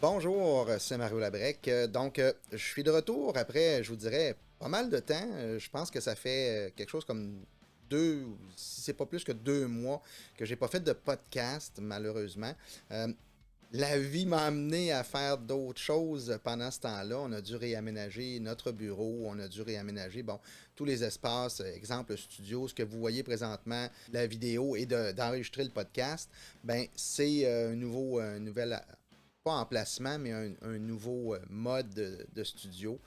Bonjour, c'est Mario Labrec. Je suis de retour après, je vous dirais, pas mal de temps. Je pense que ça fait quelque chose comme si c'est pas plus que 2 mois que j'ai pas fait de podcast, malheureusement. Euh, la vie m'a amené à faire d'autres choses pendant ce temps-là. On a dû réaménager notre bureau, on a dû réaménager, bon, tous les espaces, exemple studio, ce que vous voyez présentement, la vidéo et d'enregistrer le podcast, ben c'est un nouvel pas emplacement, mais un nouveau mode de studio.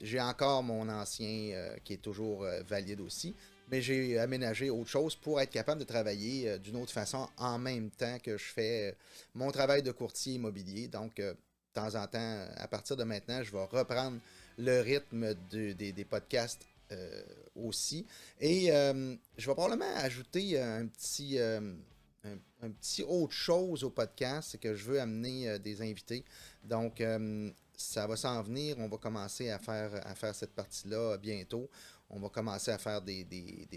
J'ai encore mon ancien qui est toujours valide aussi, mais j'ai aménagé autre chose pour être capable de travailler d'une autre façon en même temps que je fais mon travail de courtier immobilier. De temps en temps, à partir de maintenant, je vais reprendre le rythme des podcasts aussi. Et je vais probablement ajouter un petit autre chose au podcast, c'est que je veux amener des invités. Donc, ça va s'en venir. On va commencer à faire cette partie-là bientôt. On va commencer à faire des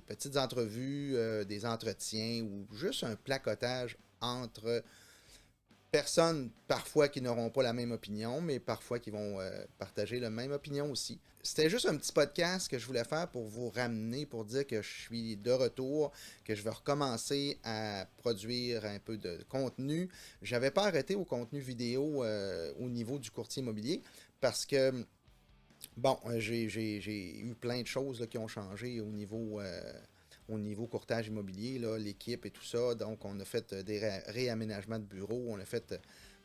petites entrevues, des entretiens ou juste un placotage entre personnes parfois qui n'auront pas la même opinion, mais parfois qui vont partager la même opinion aussi. C'était juste un petit podcast que je voulais faire pour vous ramener, pour dire que je suis de retour, que je vais recommencer à produire un peu de contenu. J'avais pas arrêté au contenu vidéo au niveau du courtier immobilier parce que, bon, j'ai eu plein de choses là, qui ont changé au niveau courtage immobilier, l'équipe et tout ça. Donc, on a fait des réaménagements de bureaux, on a fait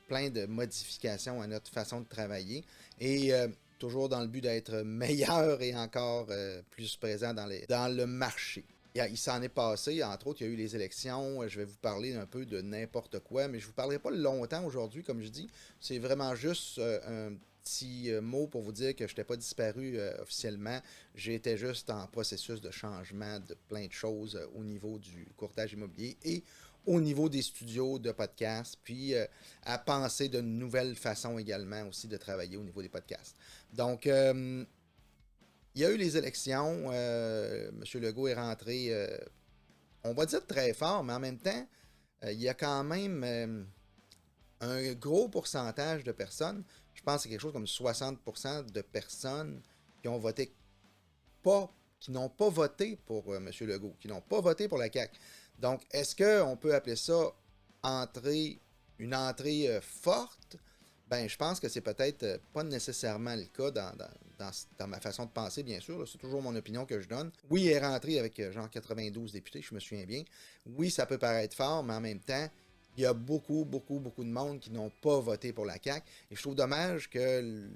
plein de modifications à notre façon de travailler. Et toujours dans le but d'être meilleur et encore plus présent dans le marché. Il s'en est passé, entre autres, il y a eu les élections. Je vais vous parler un peu de n'importe quoi, mais je ne vous parlerai pas longtemps aujourd'hui, comme je dis. C'est vraiment juste un petit mot pour vous dire que je n'étais pas disparu officiellement. J'étais juste en processus de changement de plein de choses au niveau du courtage immobilier et au niveau des studios de podcasts, puis à penser de nouvelles façons également aussi de travailler au niveau des podcasts. Donc, il y a eu les élections. M. Legault est rentré, on va dire très fort, mais en même temps, il y a quand même un gros pourcentage de personnes, je pense que c'est quelque chose comme 60% de personnes qui ont voté pas, qui n'ont pas voté pour M. Legault, qui n'ont pas voté pour la CAQ. Donc, est-ce qu'on peut appeler ça entrée, une entrée forte? Ben, je pense que c'est peut-être pas nécessairement le cas dans ma façon de penser, bien sûr. C'est toujours mon opinion que je donne. Oui, il est rentré avec genre 92 députés, je me souviens bien. Oui, ça peut paraître fort, mais en même temps, il y a beaucoup, beaucoup, beaucoup de monde qui n'ont pas voté pour la CAQ. Et je trouve dommage que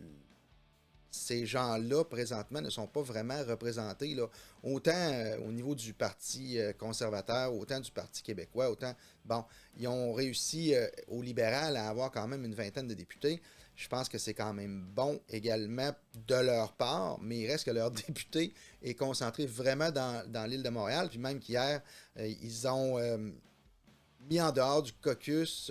ces gens-là, présentement, ne sont pas vraiment représentés, là. Autant au niveau du Parti conservateur, autant du Parti québécois, autant... Bon, ils ont réussi au libéral à avoir quand même une vingtaine de députés. Je pense que c'est quand même bon également de leur part, mais il reste que leur député est concentré vraiment dans l'île de Montréal. Puis même qu'hier, ils ont mis en dehors du caucus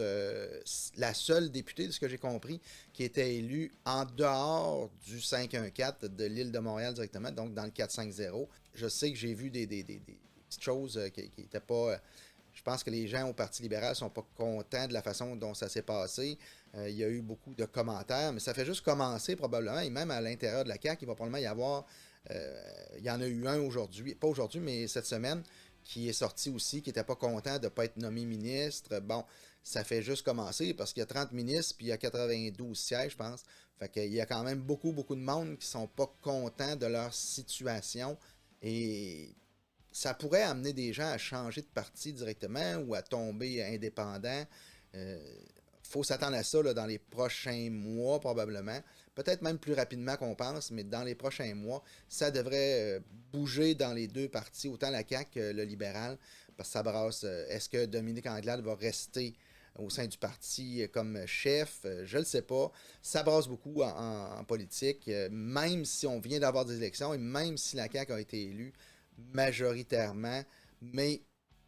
la seule députée, de ce que j'ai compris, qui était élue en dehors du 514 de l'île de Montréal directement, donc dans le 450. Je sais que j'ai vu des petites choses qui n'étaient pas... je pense que les gens au Parti libéral sont pas contents de la façon dont ça s'est passé. Il y a eu beaucoup de commentaires, mais ça fait juste commencer probablement, et même à l'intérieur de la CAQ, il va probablement y avoir... il y en a eu un aujourd'hui, pas aujourd'hui, mais cette semaine, qui est sorti aussi, qui n'était pas content de ne pas être nommé ministre. Bon, ça fait juste commencer parce qu'il y a 30 ministres puis il y a 92 sièges, je pense. Fait qu'il y a quand même beaucoup, beaucoup de monde qui sont pas contents de leur situation et ça pourrait amener des gens à changer de parti directement ou à tomber indépendants. Faut s'attendre à ça là, dans les prochains mois probablement. Peut-être même plus rapidement qu'on pense, mais dans les prochains mois, ça devrait bouger dans les deux partis, autant la CAQ que le libéral, parce que ça brasse. Est-ce que Dominique Anglade va rester au sein du parti comme chef? Je ne le sais pas. Ça brasse beaucoup en politique, même si on vient d'avoir des élections et même si la CAQ a été élue majoritairement. Mais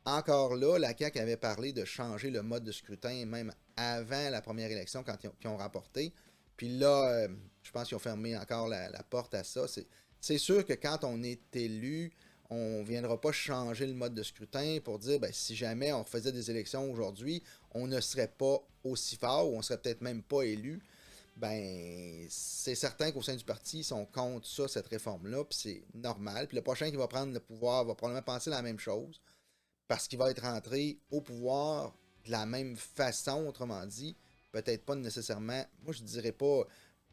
encore là, la CAQ avait parlé de changer le mode de scrutin même avant la première élection quand ils ont remporté. Puis là, je pense qu'ils ont fermé encore la porte à ça. C'est sûr que quand on est élu, On ne viendra pas changer le mode de scrutin pour dire, ben, si jamais on faisait des élections aujourd'hui, on ne serait pas aussi fort ou on serait peut-être même pas élu. Ben, c'est certain qu'au sein du parti, ils sont contre ça, cette réforme-là, puis c'est normal. Puis le prochain qui va prendre le pouvoir va probablement penser la même chose, parce qu'il va être rentré au pouvoir de la même façon, autrement dit, peut-être pas nécessairement, moi je dirais pas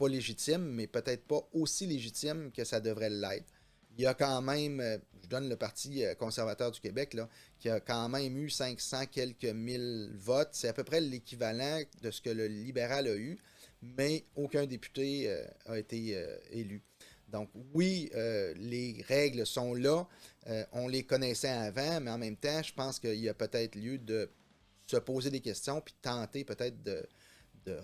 légitime, mais peut-être pas aussi légitime que ça devrait l'être. Il y a quand même, je donne le Parti conservateur du Québec, là, qui a quand même eu 500 quelques mille votes. C'est à peu près l'équivalent de ce que le libéral a eu, mais aucun député a été élu. Donc oui, les règles sont là. On les connaissait avant, mais en même temps, je pense qu'il y a peut-être lieu de se poser des questions puis tenter peut-être de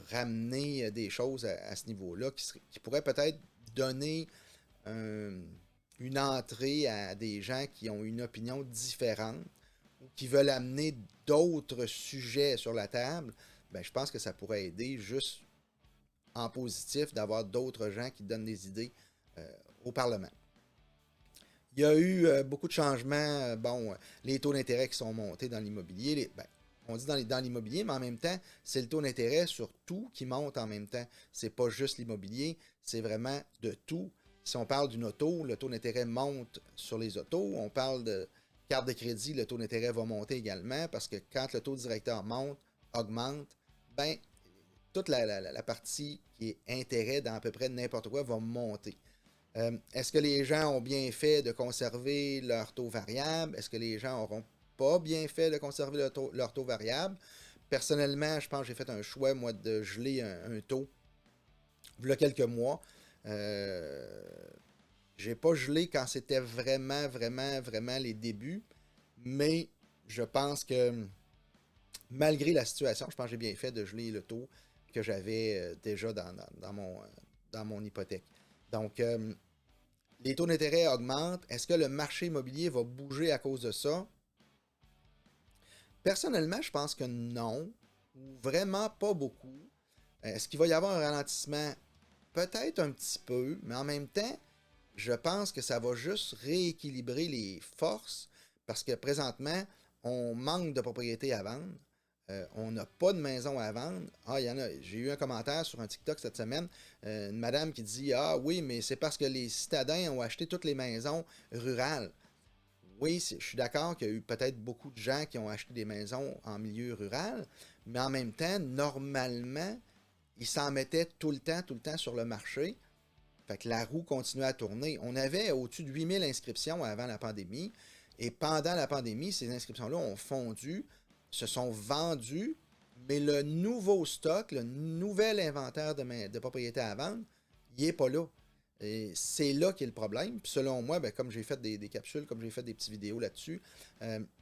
ramener des choses à ce niveau-là qui pourraient peut-être donner un, une entrée à des gens qui ont une opinion différente ou qui veulent amener d'autres sujets sur la table. Ben, je pense que ça pourrait aider juste en positif d'avoir d'autres gens qui donnent des idées au Parlement. Il y a eu beaucoup de changements. Bon, les taux d'intérêt qui sont montés dans l'immobilier. Ben, on dit dans l'immobilier, mais en même temps, c'est le taux d'intérêt sur tout qui monte en même temps. C'est pas juste l'immobilier, c'est vraiment de tout. Si on parle d'une auto, le taux d'intérêt monte sur les autos. On parle de carte de crédit, le taux d'intérêt va monter également parce que quand le taux directeur augmente, ben, toute la partie qui est intérêt dans à peu près n'importe quoi va monter. Est-ce que les gens ont bien fait de conserver leur taux variable? Est-ce que les gens n'auront pas bien fait de conserver leur taux variable? Personnellement, je pense que j'ai fait un choix, moi, de geler un taux il y a quelques mois. J'ai pas gelé quand c'était vraiment les débuts, mais je pense que malgré la situation, je pense que j'ai bien fait de geler le taux que j'avais déjà dans mon hypothèque. Donc, les taux d'intérêt augmentent. Est-ce que le marché immobilier va bouger à cause de ça? Personnellement, je pense que non. Ou vraiment pas beaucoup. Est-ce qu'il va y avoir un ralentissement? Peut-être un petit peu, mais en même temps, je pense que ça va juste rééquilibrer les forces parce que présentement, on manque de propriétés à vendre. On n'a pas de maison à vendre. Ah, il y en a. J'ai eu un commentaire sur un TikTok cette semaine. Une madame qui dit: Ah oui, mais c'est parce que les citadins ont acheté toutes les maisons rurales. Oui, je suis d'accord qu'il y a eu peut-être beaucoup de gens qui ont acheté des maisons en milieu rural, mais en même temps, normalement, ils s'en mettaient tout le temps sur le marché. Fait que la roue continuait à tourner. On avait au-dessus de 8000 inscriptions avant la pandémie. Et pendant la pandémie, ces inscriptions-là ont fondu, se sont vendues, mais le nouveau stock, le nouvel inventaire de propriétés à vendre, il n'est pas là. Et c'est là qu'est le problème. Puis selon moi, ben, comme j'ai fait des capsules, comme j'ai fait des petites vidéos là-dessus,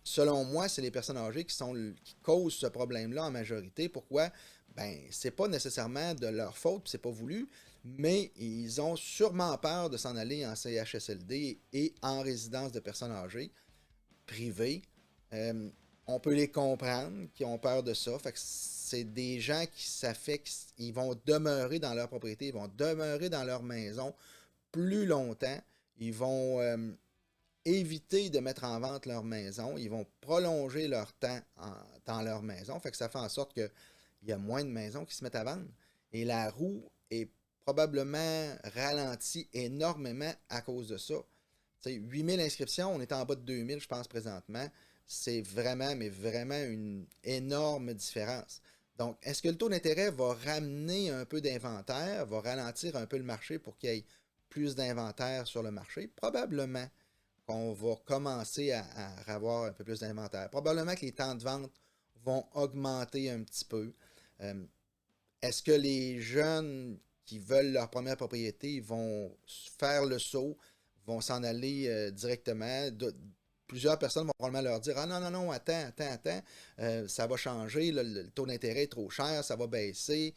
selon moi, c'est les personnes âgées qui causent ce problème-là en majorité. Pourquoi? Ben, c'est pas nécessairement de leur faute, puis c'est pas voulu, mais ils ont sûrement peur de s'en aller en CHSLD et en résidence de personnes âgées privées. Euh, on peut les comprendre, qui ont peur de ça. Fait que c'est des gens qui, ça fait qu'ils vont demeurer dans leur propriété, ils vont demeurer dans leur maison plus longtemps. Ils vont éviter de mettre en vente leur maison. Ils vont prolonger leur temps dans leur maison. Fait que ça fait en sorte qu'il y a moins de maisons qui se mettent à vendre. Et la roue est probablement ralentie énormément à cause de ça. T'sais, 8000 inscriptions, on est en bas de 2000, je pense, présentement. C'est vraiment, mais vraiment une énorme différence. Donc, est-ce que le taux d'intérêt va ramener un peu d'inventaire, va ralentir un peu le marché pour qu'il y ait plus d'inventaire sur le marché? Probablement qu'on va commencer à avoir un peu plus d'inventaire. Probablement que les temps de vente vont augmenter un petit peu. Euh, Est-ce que les jeunes qui veulent leur première propriété vont faire le saut, vont s'en aller directement? Plusieurs personnes vont probablement leur dire: Ah non, non, non, attends, ça va changer, le taux d'intérêt est trop cher, ça va baisser,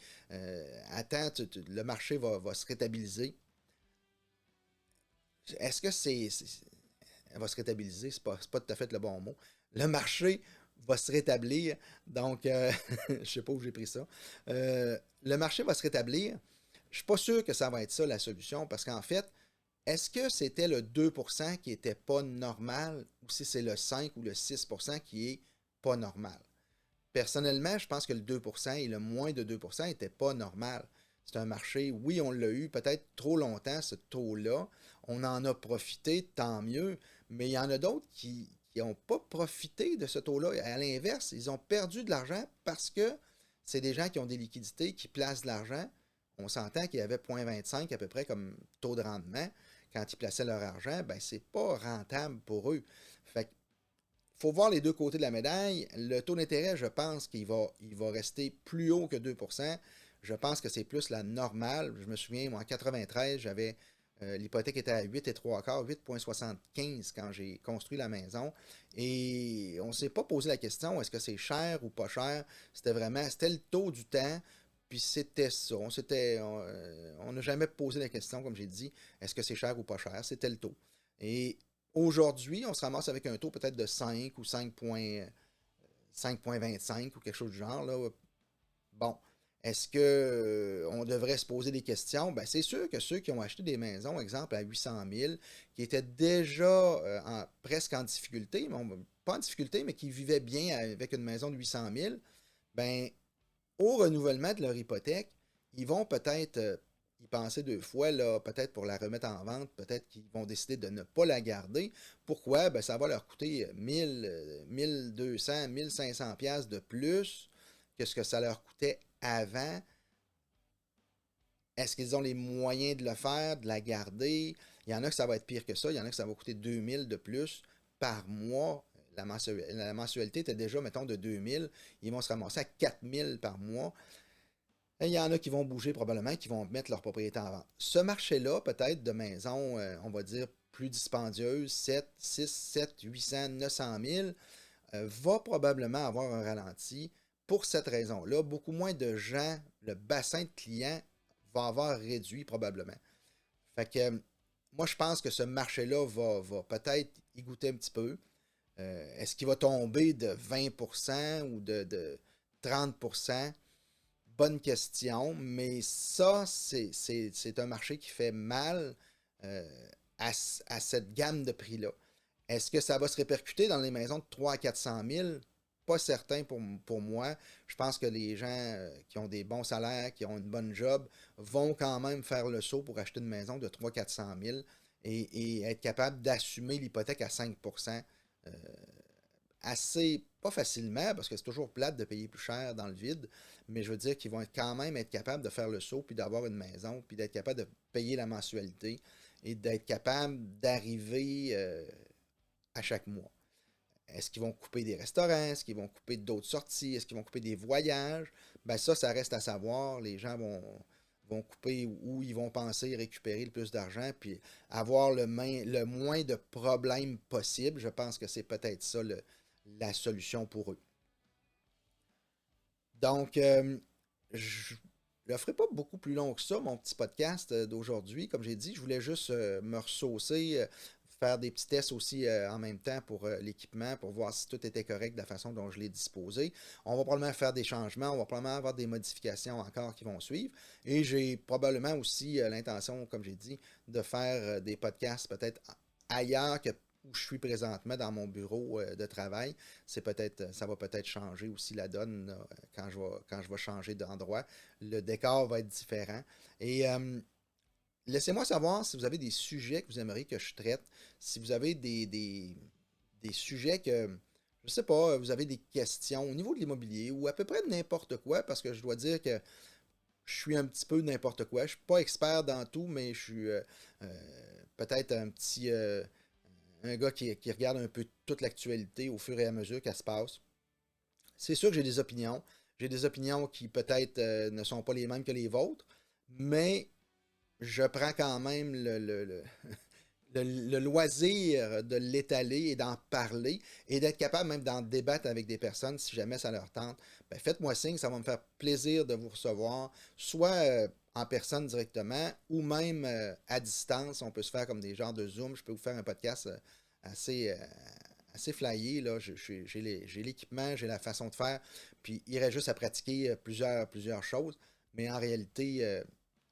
attends, le marché va se rétabiliser. Est-ce que elle va se rétabiliser? C'est pas tout à fait le bon mot. Le marché va se rétablir, donc je sais pas où j'ai pris ça. Le marché va se rétablir. Je suis pas sûr que ça va être ça la solution, parce qu'en fait, Est-ce que c'était le 2% qui n'était pas normal ou si c'est le 5 ou le 6% qui est pas normal? Personnellement, je pense que le 2% et le moins de 2% n'était pas normal. C'est un marché, oui, on l'a eu peut-être trop longtemps, ce taux-là. On en a profité, tant mieux, mais il y en a d'autres qui n'ont pas profité de ce taux-là. À l'inverse, ils ont perdu de l'argent parce que c'est des gens qui ont des liquidités, qui placent de l'argent. On s'entend qu'il y avait 0,25 à peu près comme taux de rendement. Quand ils plaçaient leur argent, ben c'est pas rentable pour eux. Fait que faut voir les deux côtés de la médaille. Le taux d'intérêt, je pense qu'il va rester plus haut que 2%. Je pense que c'est plus la normale. Je me souviens, moi, en 93, l'hypothèque était à 8,75, 8,75 quand j'ai construit la maison. Et on ne s'est pas posé la question, est-ce que c'est cher ou pas cher? C'était le taux du temps, puis c'était ça. On n'a jamais posé la question, comme j'ai dit, est-ce que c'est cher ou pas cher? C'était le taux. Et aujourd'hui, on se ramasse avec un taux peut-être de 5 ou 5,25 ou quelque chose du genre. Là. Bon, est-ce qu'on devrait se poser des questions? Ben, c'est sûr que ceux qui ont acheté des maisons, exemple à 800 000, qui étaient déjà presque en difficulté, pas en difficulté, mais qui vivaient bien avec une maison de 800 000, ben, au renouvellement de leur hypothèque, ils vont peut-être y penser deux fois, là, peut-être pour la remettre en vente, peut-être qu'ils vont décider de ne pas la garder. Pourquoi? Ben, ça va leur coûter 1000, 1200, 1500 pièces de plus que ce que ça leur coûtait avant. Est-ce qu'ils ont les moyens de le faire, de la garder? Il y en a que ça va être pire que ça. Il y en a que ça va coûter 2000 de plus par mois. La mensualité était déjà, mettons, de 2000. Ils vont se ramasser à 4000 par mois. Et il y en a qui vont bouger probablement, qui vont mettre leur propriété en vente. Ce marché-là, peut-être de maisons, on va dire, plus dispendieuses, 7, 6, 7, 800, 900 000, va probablement avoir un ralenti pour cette raison-là. Beaucoup moins de gens, le bassin de clients va avoir réduit probablement. Fait que moi, je pense que ce marché-là va peut-être y goûter un petit peu. Est-ce qu'il va tomber de 20% ou de 30%? Bonne question, mais ça, c'est un marché qui fait mal à cette gamme de prix-là. Est-ce que ça va se répercuter dans les maisons de 300 à 400 000? Pas certain pour moi. Je pense que les gens qui ont des bons salaires, qui ont une bonne job, vont quand même faire le saut pour acheter une maison de 300 à 400 000 et être capable d'assumer l'hypothèque à 5 euh, assez, pas facilement, parce que c'est toujours plate de payer plus cher dans le vide, mais je veux dire qu'ils vont quand même être capables de faire le saut, puis d'avoir une maison, puis d'être capable de payer la mensualité et d'être capable d'arriver à chaque mois. Est-ce qu'ils vont couper des restaurants? Est-ce qu'ils vont couper d'autres sorties? Est-ce qu'ils vont couper des voyages? Ben ça reste à savoir. Les gens vont couper où ils vont penser récupérer le plus d'argent, puis avoir le moins de problèmes possible. Je pense que c'est peut-être ça la solution pour eux. Donc, je ne le ferai pas beaucoup plus long que ça, mon petit podcast d'aujourd'hui. Comme j'ai dit, je voulais juste me ressaucer, faire des petits tests aussi en même temps pour l'équipement, pour voir si tout était correct de la façon dont je l'ai disposé. On va probablement faire des changements, on va probablement avoir des modifications encore qui vont suivre. Et j'ai probablement aussi l'intention, comme j'ai dit, de faire des podcasts peut-être ailleurs que où je suis présentement dans mon bureau de travail. Ça va peut-être changer aussi la donne là, quand je vais changer d'endroit. Le décor va être différent. Et laissez-moi savoir si vous avez des sujets que vous aimeriez que je traite, si vous avez des sujets que, je ne sais pas, vous avez des questions au niveau de l'immobilier ou à peu près n'importe quoi, parce que je dois dire que je suis un petit peu n'importe quoi. Je ne suis pas expert dans tout, mais je suis peut-être un gars qui regarde un peu toute l'actualité au fur et à mesure qu'elle se passe. C'est sûr que j'ai des opinions. J'ai des opinions qui peut-être ne sont pas les mêmes que les vôtres, mais je prends quand même le loisir de l'étaler et d'en parler et d'être capable même d'en débattre avec des personnes si jamais ça leur tente. Ben, faites-moi signe, ça va me faire plaisir de vous recevoir, soit en personne directement ou même à distance. On peut se faire comme des genres de Zoom. Je peux vous faire un podcast assez, assez flyé. Là. J'ai l'équipement, j'ai la façon de faire. Puis il irait juste à pratiquer plusieurs choses. Mais en réalité,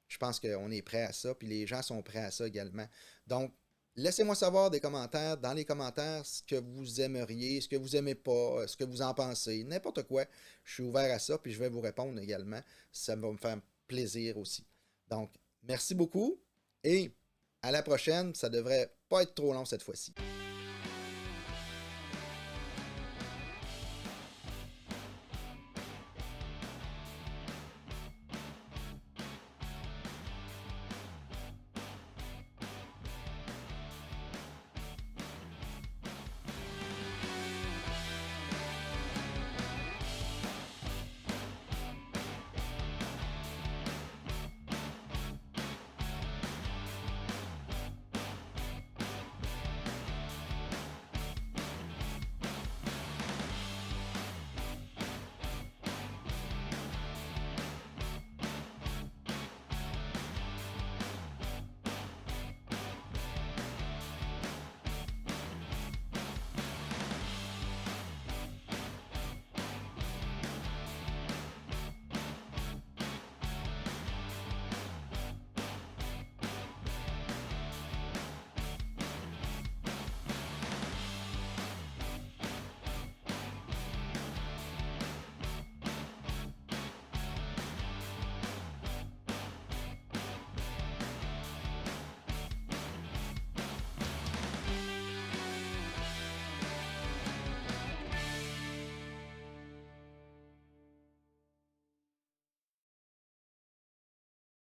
Je pense qu'on est prêt à ça, puis les gens sont prêts à ça également. Donc, laissez-moi savoir dans les commentaires, ce que vous aimeriez, ce que vous aimez pas, ce que vous en pensez, n'importe quoi. Je suis ouvert à ça, puis je vais vous répondre également. Ça va me faire plaisir aussi. Donc, merci beaucoup et à la prochaine. Ça devrait pas être trop long cette fois-ci.